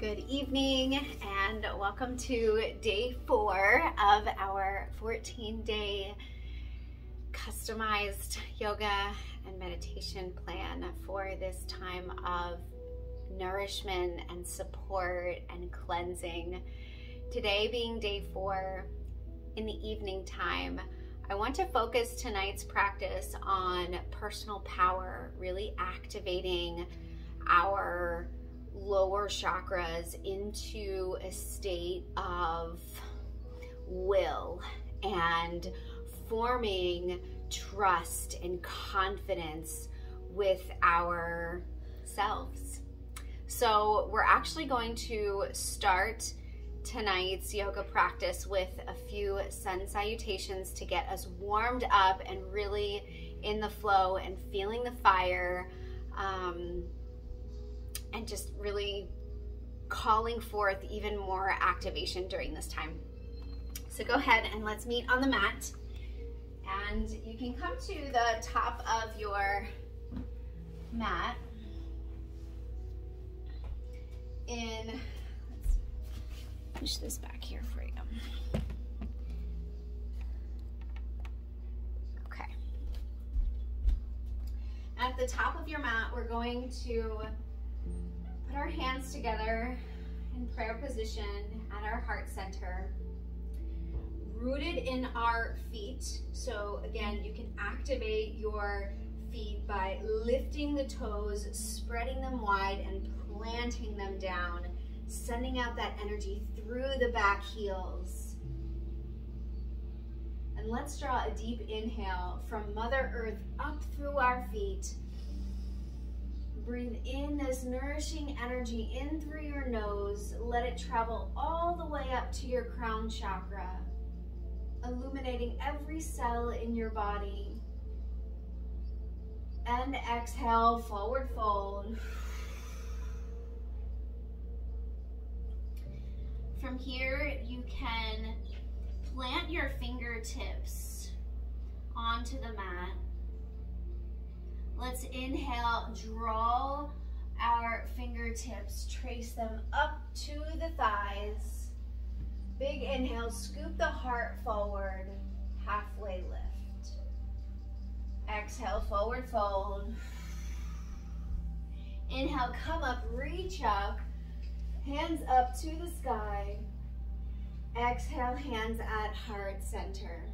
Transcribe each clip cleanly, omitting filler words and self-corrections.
Good evening and welcome to day 4 of our 14-day customized yoga and meditation plan for this time of nourishment and support and cleansing. Today being day 4 in the evening time, I want to focus tonight's practice on personal power, really activating our lower chakras into a state of will and forming trust and confidence with ourselves. So we're actually going to start tonight's yoga practice with a few sun salutations to get us warmed up and really in the flow and feeling the fire, and just really calling forth even more activation during this time. So go ahead and let's meet on the mat. And you can come to the top of your mat. Let's push this back here for you. Okay. At the top of your mat, we're going to put our hands together in prayer position at our heart center, rooted in our feet. So again, you can activate your feet by lifting the toes, spreading them wide and planting them down, sending out that energy through the back heels. And let's draw a deep inhale from Mother Earth up through our feet. Breathe in this nourishing energy in through your nose. Let it travel all the way up to your crown chakra, illuminating every cell in your body. And exhale, forward fold. From here, you can plant your fingertips onto the mat. Let's inhale, draw our fingertips, trace them up to the thighs. Big inhale, scoop the heart forward, halfway lift. Exhale, forward fold. Inhale, come up, reach up, hands up to the sky. Exhale, hands at heart center.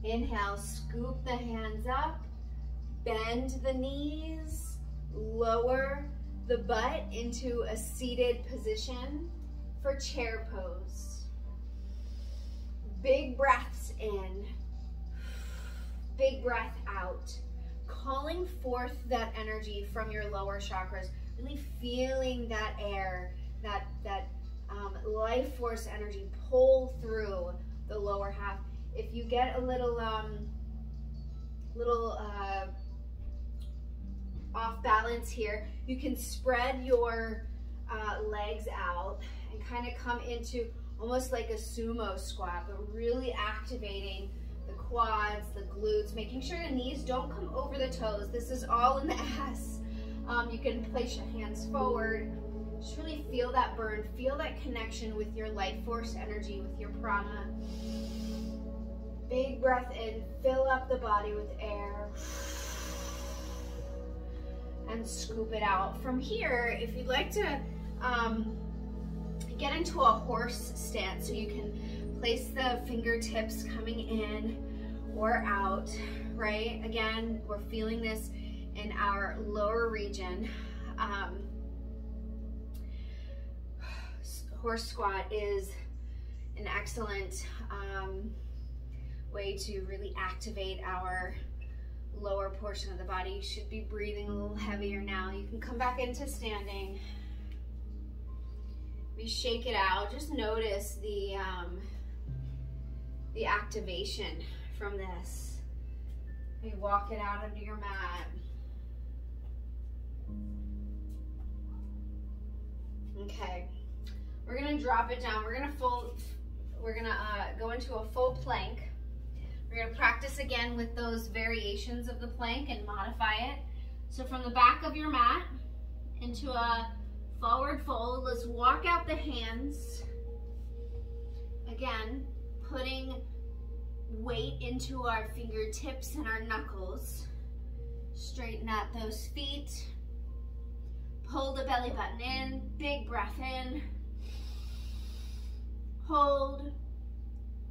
Inhale, scoop the hands up, bend the knees, lower the butt into a seated position for chair pose. Big breaths in, big breath out, calling forth that energy from your lower chakras, really feeling that air, that life force energy pull through the lower half. If you get a little off balance here, you can spread your legs out and kind of come into almost like a sumo squat, but really activating the quads, the glutes, making sure the knees don't come over the toes. This is all in the ass. You can place your hands forward. Just really feel that burn, feel that connection with your life force energy, with your prana. Big breath in, fill up the body with air, and scoop it out. From here, if you'd like to get into a horse stance, so you can place the fingertips coming in or out, right? Again, we're feeling this in our lower region. Horse squat is an excellent way to really activate our lower portion of the body. You should be breathing a little heavier now. You can come back into standing. We shake it out. Just notice the activation from this. You walk it out under your mat. Okay, we're gonna drop it down. We're gonna go into a full plank. We're going to practice again with those variations of the plank and modify it. So from the back of your mat into a forward fold, let's walk out the hands. Again, putting weight into our fingertips and our knuckles. Straighten out those feet. Pull the belly button in, big breath in. Hold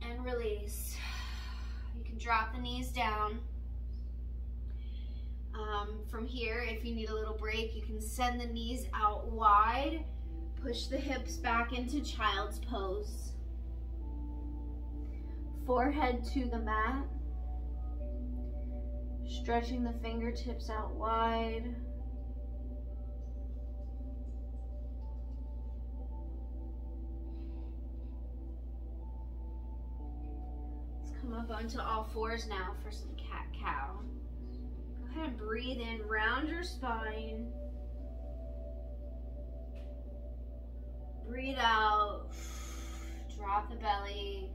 and release. You can drop the knees down. From here, if you need a little break, you can send the knees out wide. Push the hips back into child's pose. Forehead to the mat. Stretching the fingertips out wide. Let's come up onto all fours now for some cat-cow. Go ahead and breathe in, round your spine. Breathe out, drop the belly,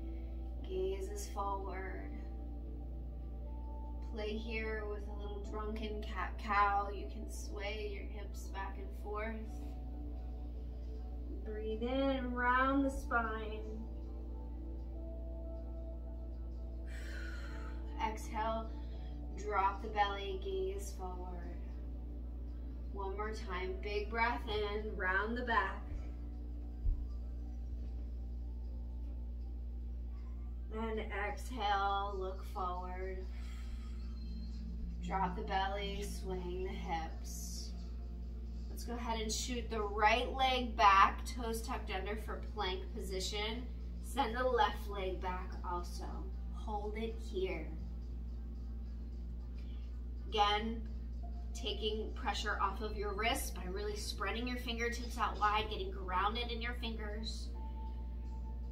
gaze is forward. Play here with a little drunken cat-cow. You can sway your hips back and forth. Breathe in, round the spine. Exhale, drop the belly, gaze forward. One more time, big breath in, round the back. And exhale, look forward. Drop the belly, swing the hips. Let's go ahead and shoot the right leg back, toes tucked under for plank position. Send the left leg back also. Hold it here. Again, taking pressure off of your wrists by really spreading your fingertips out wide, getting grounded in your fingers.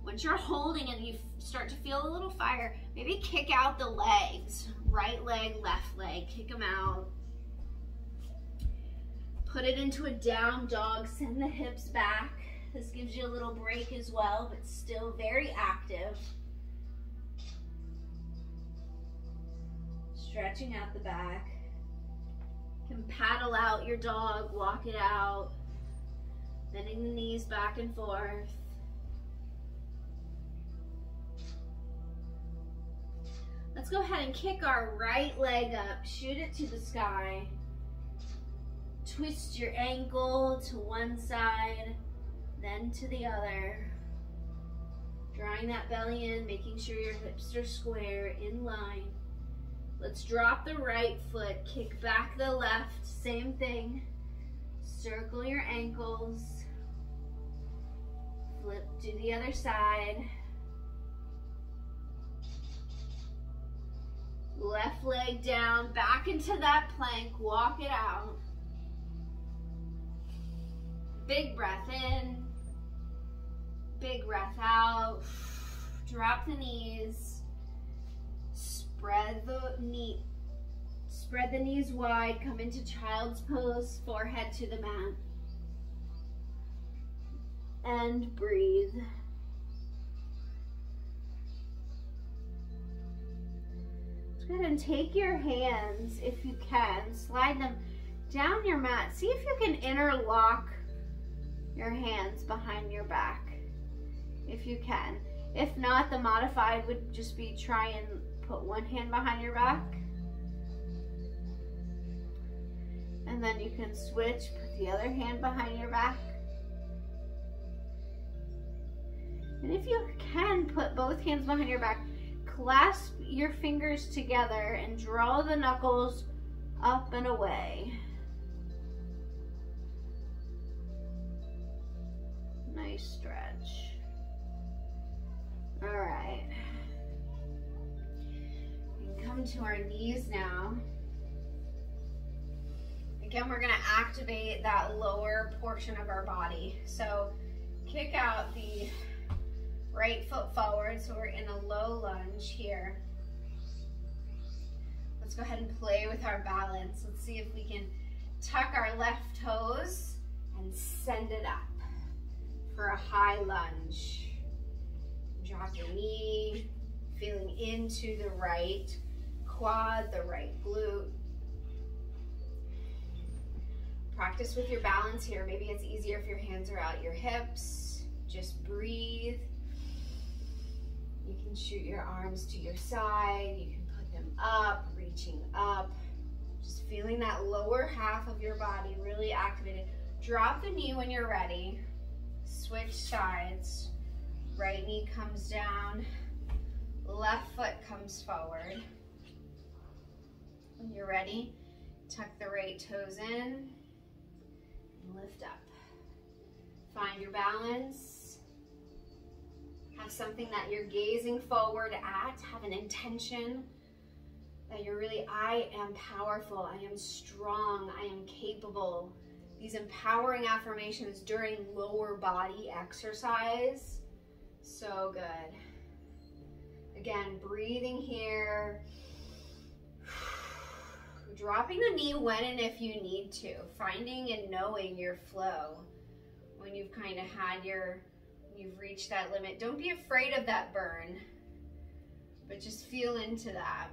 Once you're holding and you start to feel a little fire, maybe kick out the legs. Right leg, left leg, kick them out. Put it into a down dog, send the hips back. This gives you a little break as well, but still very active. Stretching out the back. You can paddle out your dog, walk it out. Bending the knees back and forth. Let's go ahead and kick our right leg up, shoot it to the sky. Twist your ankle to one side, then to the other. Drawing that belly in, making sure your hips are square, in line. Let's drop the right foot, kick back the left, same thing. Circle your ankles. Flip to the other side. Left leg down, back into that plank, walk it out. Big breath in, big breath out. Drop the knees, spread the knees wide, come into child's pose, forehead to the mat. And breathe. Go ahead and take your hands, if you can, slide them down your mat. See if you can interlock your hands behind your back, if you can. If not, the modified would just be try and put one hand behind your back. And then you can switch, put the other hand behind your back. And if you can, put both hands behind your back. Clasp your fingers together and draw the knuckles up and away. Nice stretch. All right. We can come to our knees now. Again, we're going to activate that lower portion of our body. So kick out the right foot forward, so we're in a low lunge here. Let's go ahead and play with our balance. Let's see if we can tuck our left toes and send it up for a high lunge. Drop your knee, feeling into the right quad, the right glute. practice with your balance here. Maybe it's easier if your hands are out your hips. Just breathe. You can shoot your arms to your side. You can put them up, reaching up. Just feeling that lower half of your body really activated. Drop the knee when you're ready. Switch sides. Right knee comes down. Left foot comes forward. When you're ready, tuck the right toes in and lift up. Find your balance. Have something that you're gazing forward at. Have an intention that you're really, I am powerful, I am strong, I am capable. These empowering affirmations during lower body exercise. So good. Again, breathing here. Dropping the knee when and if you need to. Finding and knowing your flow. When you've kind of had you've reached that limit. Don't be afraid of that burn, but just feel into that.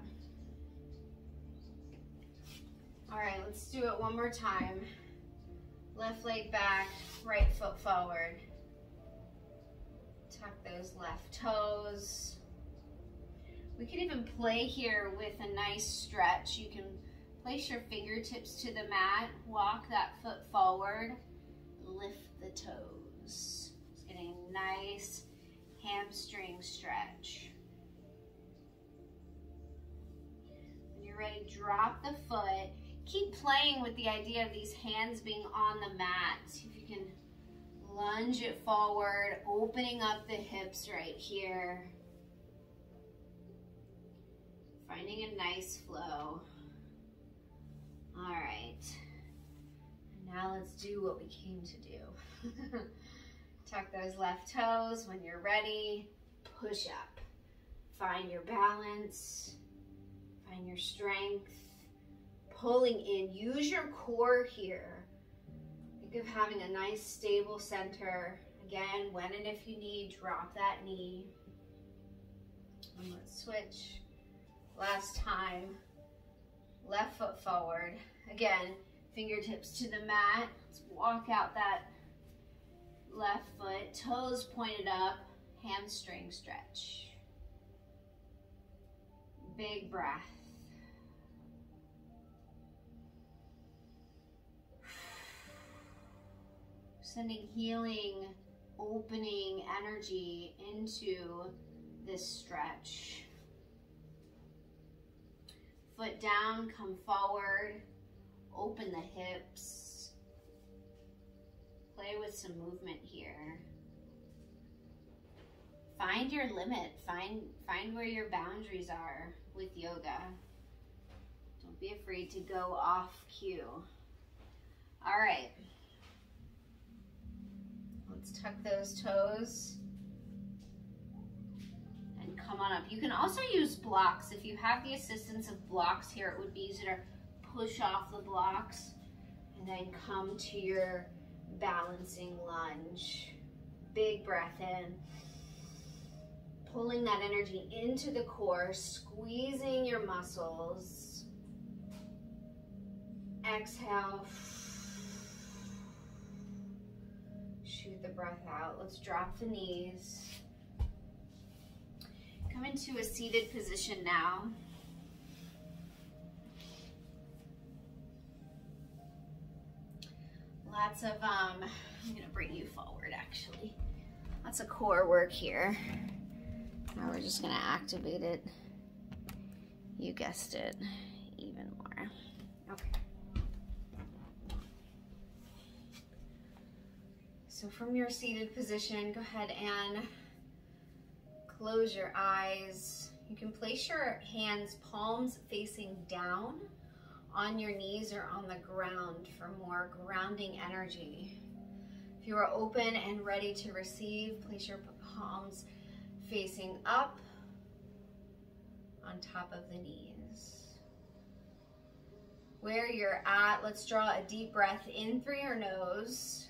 All right, let's do it one more time. Left leg back, right foot forward. Tuck those left toes. We could even play here with a nice stretch. You can place your fingertips to the mat, walk that foot forward, lift the toes. Just getting a nice hamstring stretch. When you're ready, drop the foot. Keep playing with the idea of these hands being on the mat. See if you can lunge it forward, opening up the hips right here. Finding a nice flow. All right. Now let's do what we came to do. Tuck those left toes. When you're ready, push up. Find your balance. Find your strength. Pulling in. Use your core here. Think of having a nice stable center. Again, when and if you need, drop that knee. And let's switch. Last time. Left foot forward. Again, fingertips to the mat. Let's walk out that left foot. Toes pointed up. Hamstring stretch. Big breath. Sending healing, opening energy into this stretch. Foot down, come forward, open the hips. Play with some movement here. Find your limit, find where your boundaries are with yoga. Don't be afraid to go off cue. All right. Let's tuck those toes and come on up. You can also use blocks. If you have the assistance of blocks here, it would be easier to push off the blocks and then come to your balancing lunge. Big breath in. Pulling that energy into the core, squeezing your muscles. Exhale. Shoot the breath out. Let's drop the knees. Come into a seated position now. Lots of, I'm gonna bring you forward actually. Lots of core work here. Now we're just gonna activate it. You guessed it, even more. Okay. So from your seated position, go ahead and close your eyes. You can place your hands, palms facing down on your knees or on the ground for more grounding energy. If you are open and ready to receive, place your palms facing up on top of the knees. Where you're at, let's draw a deep breath in through your nose.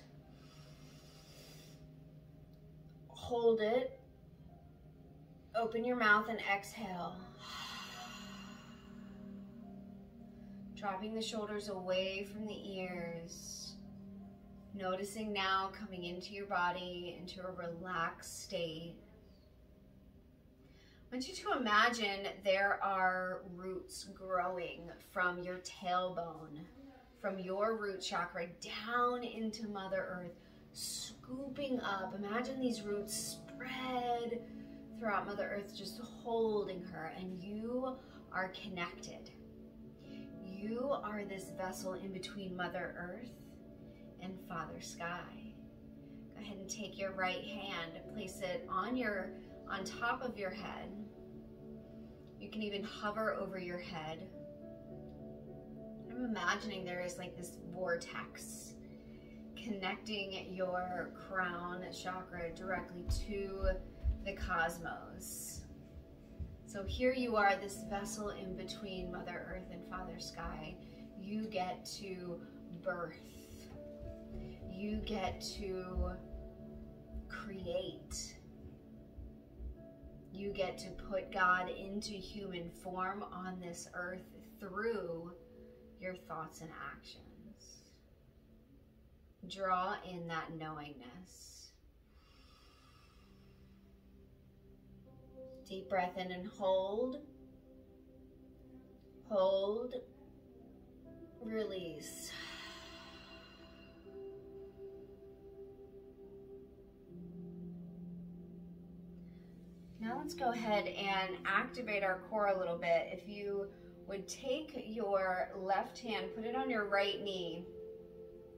Hold it, open your mouth and exhale. Dropping the shoulders away from the ears. Noticing now coming into your body, into a relaxed state. I want you to imagine there are roots growing from your tailbone, from your root chakra down into Mother Earth, scooping up. Imagine these roots spread throughout Mother Earth, just holding her, and you are connected. You are this vessel in between Mother Earth and Father Sky. Go ahead and take your right hand, place it on top of your head. You can even hover over your head. I'm imagining there is like this vortex connecting your crown chakra directly to the cosmos. So here you are, this vessel in between Mother Earth and Father Sky. You get to birth. You get to create. You get to put God into human form on this earth through your thoughts and actions. Draw in that knowingness. Deep breath in and hold. Hold. Release. Now let's go ahead and activate our core a little bit. If you would take your left hand, put it on your right knee.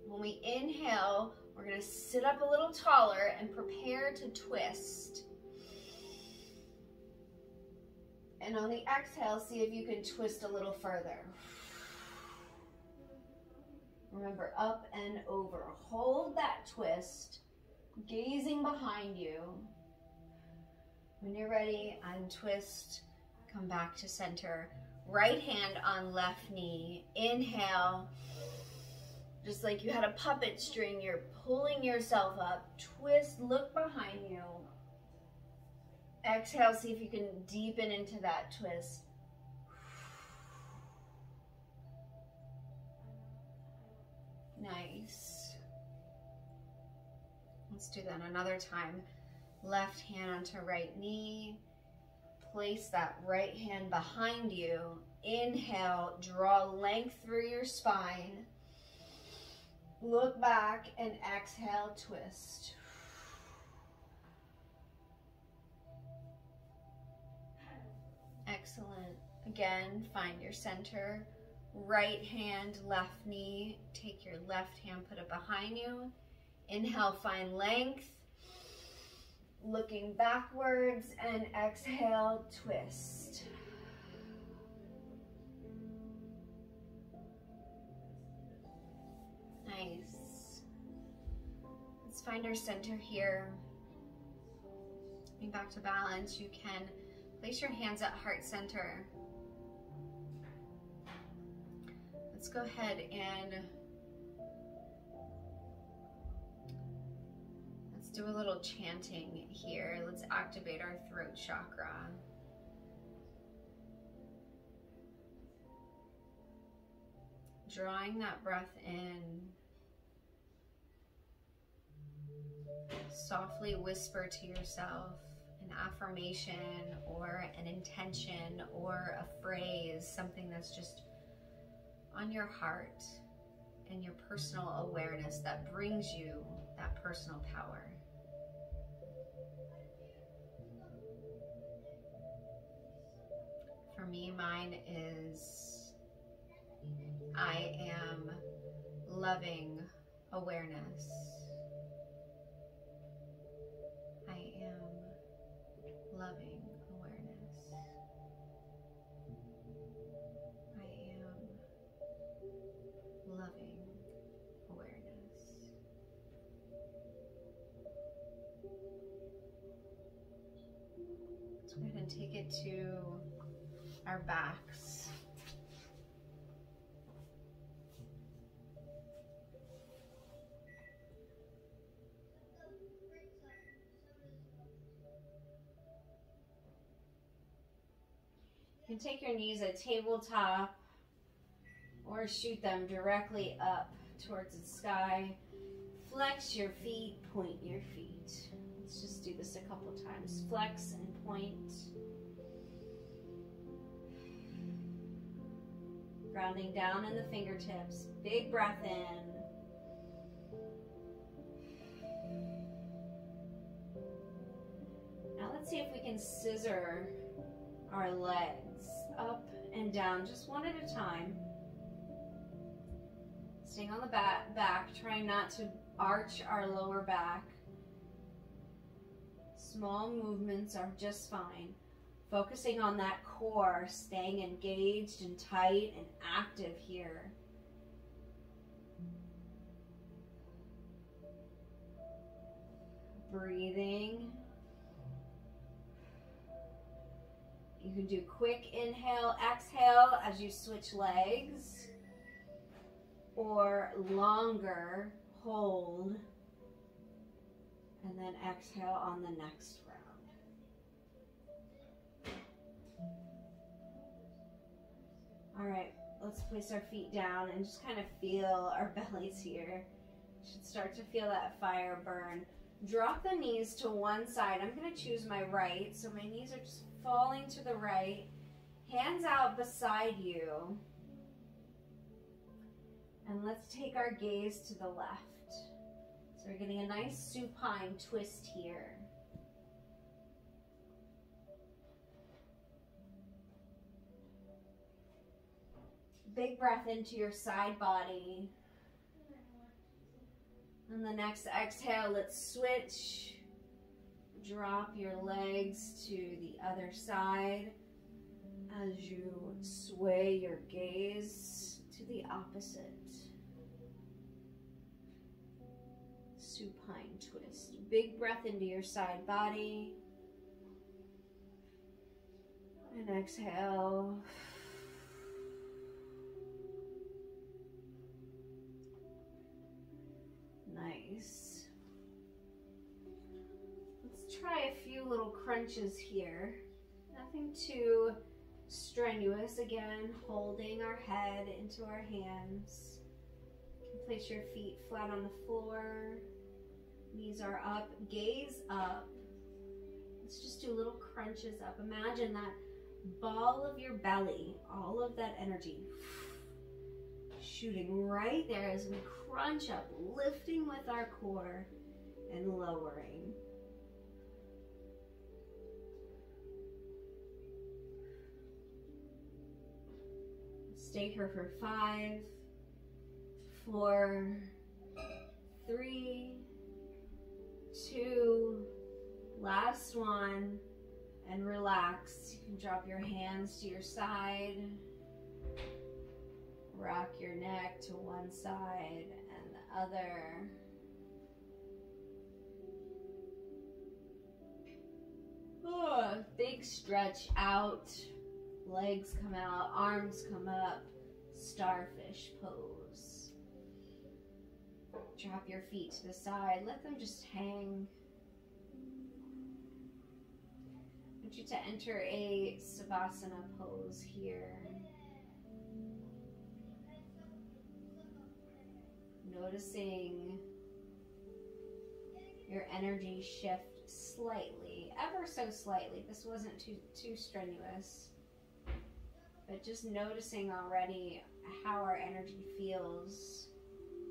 When we inhale, we're going to sit up a little taller and prepare to twist. And on the exhale, see if you can twist a little further. Remember, up and over. Hold that twist, gazing behind you. When you're ready, untwist, come back to center. Right hand on left knee. Inhale, just like you had a puppet string, you're pulling yourself up. Twist, look behind you. Exhale, see if you can deepen into that twist. Nice. Let's do that another time. Left hand onto right knee. Place that right hand behind you. Inhale, draw length through your spine. Look back and exhale, twist. Excellent. Again, find your center. Right hand, left knee. Take your left hand, put it behind you. Inhale, find length. Looking backwards, and exhale, twist. Nice. Let's find our center here. Coming back to balance, you can place your hands at heart center. Let's go ahead and do a little chanting here. Let's activate our throat chakra. Drawing that breath in. Softly whisper to yourself an affirmation or an intention or a phrase, something that's just on your heart and your personal awareness that brings you that personal power. For me, mine is, I am loving awareness. I am loving awareness. I am loving awareness. Let's go ahead and take it to our backs. You can take your knees at tabletop or shoot them directly up towards the sky. Flex your feet, point your feet. Let's just do this a couple times. Flex and point. Grounding down in the fingertips. Big breath in. Now let's see if we can scissor our legs up and down, just one at a time. Staying on the back, trying not to arch our lower back. Small movements are just fine. Focusing on that core, staying engaged and tight and active here. Breathing. You can do quick inhale, exhale as you switch legs, or longer hold and then exhale on the next round. All right, let's place our feet down and just kind of feel our bellies here. You should start to feel that fire burn. Drop the knees to one side. I'm going to choose my right, so my knees are just falling to the right. Hands out beside you. And let's take our gaze to the left. So we're getting a nice supine twist here. Big breath into your side body. And the next exhale, let's switch. Drop your legs to the other side as you sway your gaze to the opposite. Supine twist. Big breath into your side body. And exhale. Nice. Let's try a few little crunches here. Nothing too strenuous. Again, holding our head into our hands. You can place your feet flat on the floor. Knees are up, gaze up. Let's just do little crunches up. Imagine that ball of your belly, all of that energy shooting right there as we crunch up, lifting with our core and lowering. Stay here for 5, 4, 3, 2, last one, and relax. You can drop your hands to your side, rock your neck to one side and the other. Oh, big stretch out, legs come out, arms come up, starfish pose. Drop your feet to the side, let them just hang. I want you to enter a Savasana pose here. Noticing your energy shift slightly, ever so slightly. This wasn't too strenuous, but just noticing already how our energy feels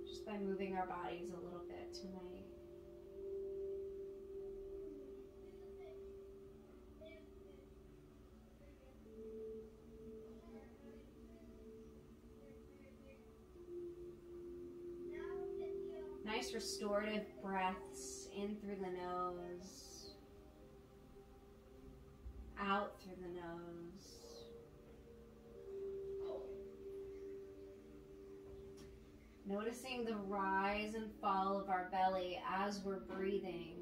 just by moving our bodies a little bit tonight. Nice restorative breaths in through the nose, out through the nose. Noticing the rise and fall of our belly as we're breathing.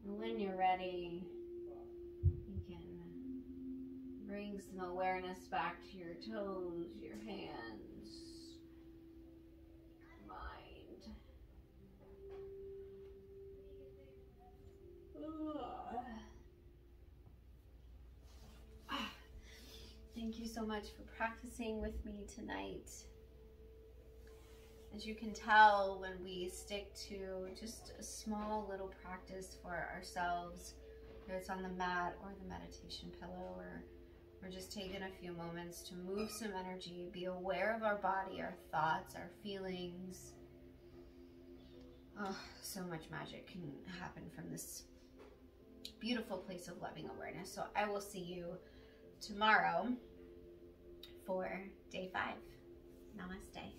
And when you're ready, Bring some awareness back to your toes, your hands, mind. Thank you so much for practicing with me tonight. As you can tell, when we stick to just a small little practice for ourselves, whether it's on the mat or the meditation pillow, or we're just taking a few moments to move some energy, be aware of our body, our thoughts, our feelings. Oh, so much magic can happen from this beautiful place of loving awareness. So I will see you tomorrow for day 5. Namaste.